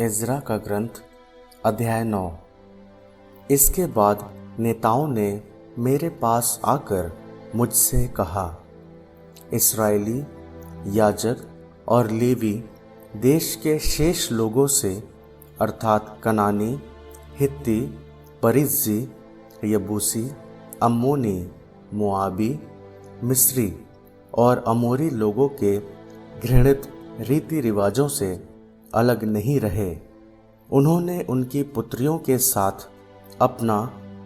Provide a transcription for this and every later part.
इज़रा का ग्रंथ अध्याय 9। इसके बाद नेताओं ने मेरे पास आकर मुझसे कहा, इस्राएली याजक और लेवी देश के शेष लोगों से अर्थात कनानी, हित्ती, परिज्जी, यबूसी, अम्मोनी, मोआबी, मिस्री और अमोरी लोगों के घृणित रीति रिवाजों से अलग नहीं रहे। उन्होंने उनकी पुत्रियों के साथ अपना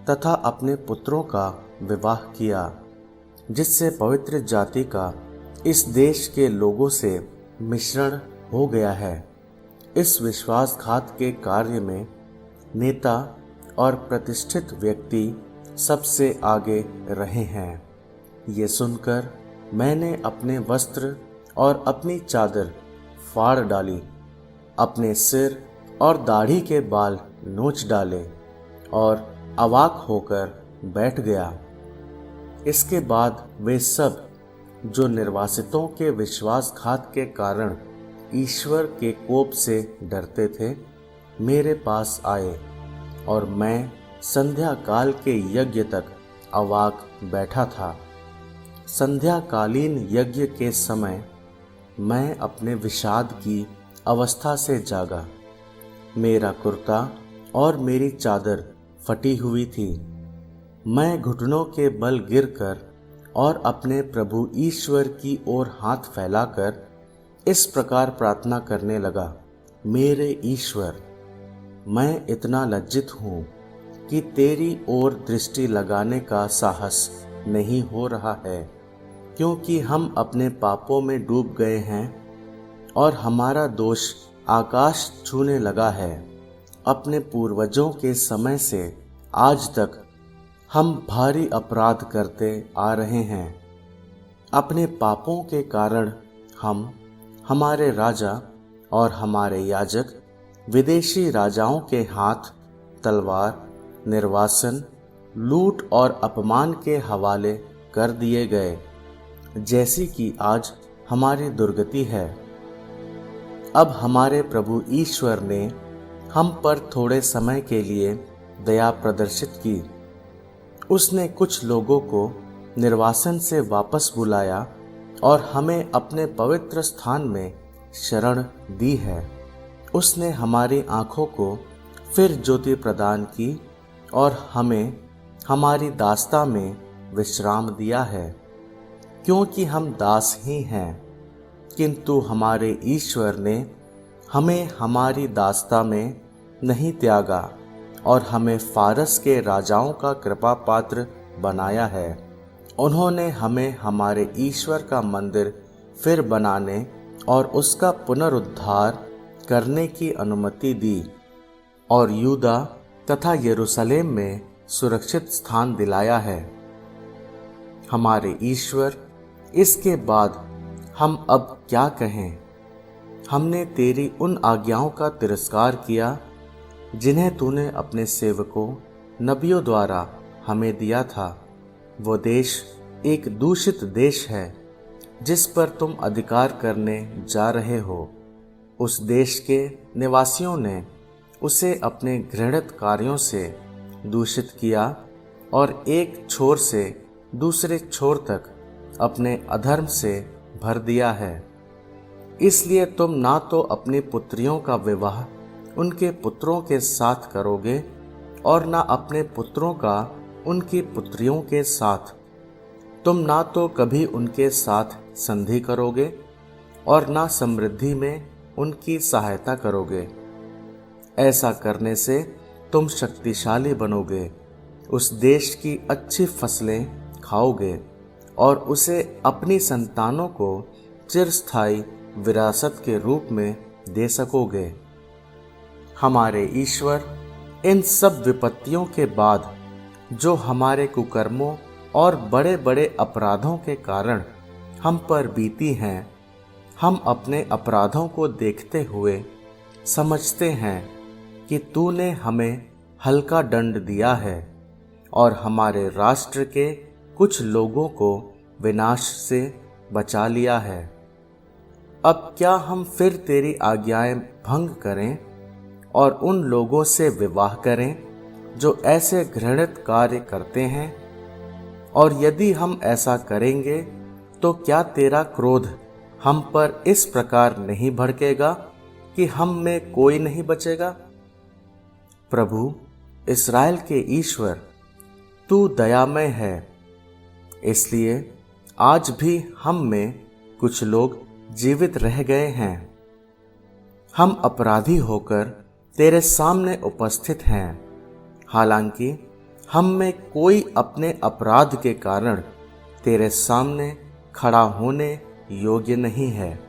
तथा अपने पुत्रों का विवाह किया, जिससे पवित्र जाति का इस देश के लोगों से मिश्रण हो गया है। इस विश्वासघात के कार्य में नेता और प्रतिष्ठित व्यक्ति सबसे आगे रहे हैं। ये सुनकर मैंने अपने वस्त्र और अपनी चादर फाड़ डाली, अपने सिर और दाढ़ी के बाल नोच डाले और अवाक होकर बैठ गया। इसके बाद वे सब जो निर्वासितों के विश्वासघात के कारण ईश्वर के कोप से डरते थे, मेरे पास आए और मैं संध्या काल के यज्ञ तक अवाक बैठा था। संध्याकालीन यज्ञ के समय मैं अपने विषाद की अवस्था से जागा। मेरा कुर्ता और मेरी चादर फटी हुई थी। मैं घुटनों के बल गिरकर और अपने प्रभु ईश्वर की ओर हाथ फैलाकर इस प्रकार प्रार्थना करने लगा, मेरे ईश्वर, मैं इतना लज्जित हूँ कि तेरी ओर दृष्टि लगाने का साहस नहीं हो रहा है, क्योंकि हम अपने पापों में डूब गए हैं और हमारा दोष आकाश छूने लगा है। अपने पूर्वजों के समय से आज तक हम भारी अपराध करते आ रहे हैं। अपने पापों के कारण हम, हमारे राजा और हमारे याजक विदेशी राजाओं के हाथ तलवार, निर्वासन, लूट और अपमान के हवाले कर दिए गए, जैसी कि आज हमारी दुर्गति है। अब हमारे प्रभु ईश्वर ने हम पर थोड़े समय के लिए दया प्रदर्शित की। उसने कुछ लोगों को निर्वासन से वापस बुलाया और हमें अपने पवित्र स्थान में शरण दी है। उसने हमारी आँखों को फिर ज्योति प्रदान की और हमें हमारी दास्ता में विश्राम दिया है, क्योंकि हम दास ही हैं, किंतु हमारे ईश्वर ने हमें हमारी दास्ता में नहीं त्यागा और हमें फारस के राजाओं का कृपा पात्र बनाया है। उन्होंने हमें हमारे ईश्वर का मंदिर फिर बनाने और उसका पुनरुद्धार करने की अनुमति दी और यूदा तथा यरूशलेम में सुरक्षित स्थान दिलाया है। हमारे ईश्वर, इसके बाद हम अब क्या कहें? हमने तेरी उन आज्ञाओं का तिरस्कार किया जिन्हें तूने अपने सेवकों नबियों द्वारा हमें दिया था। वो देश एक दूषित देश है जिस पर तुम अधिकार करने जा रहे हो। उस देश के निवासियों ने उसे अपने घृणित कार्यों से दूषित किया और एक छोर से दूसरे छोर तक अपने अधर्म से भर दिया है। इसलिए तुम ना तो अपनी पुत्रियों का विवाह उनके पुत्रों के साथ करोगे और ना अपने पुत्रों का उनकी पुत्रियों के साथ। तुम ना तो कभी उनके साथ संधि करोगे और ना समृद्धि में उनकी सहायता करोगे। ऐसा करने से तुम शक्तिशाली बनोगे, उस देश की अच्छी फसलें खाओगे और उसे अपनी संतानों को चिरस्थायी विरासत के रूप में दे सकोगे। हमारे ईश्वर, इन सब विपत्तियों के बाद जो हमारे कुकर्मों और बड़े बड़े अपराधों के कारण हम पर बीती हैं, हम अपने अपराधों को देखते हुए समझते हैं कि तूने हमें हल्का दंड दिया है और हमारे राष्ट्र के कुछ लोगों को विनाश से बचा लिया है। अब क्या हम फिर तेरी आज्ञाएं भंग करें और उन लोगों से विवाह करें जो ऐसे घृणित कार्य करते हैं? और यदि हम ऐसा करेंगे तो क्या तेरा क्रोध हम पर इस प्रकार नहीं भड़केगा कि हम में कोई नहीं बचेगा? प्रभु इस्राएल के ईश्वर, तू दयामय है, इसलिए आज भी हम में कुछ लोग जीवित रह गए हैं। हम अपराधी होकर तेरे सामने उपस्थित हैं, हालांकि हम में कोई अपने अपराध के कारण तेरे सामने खड़ा होने योग्य नहीं है।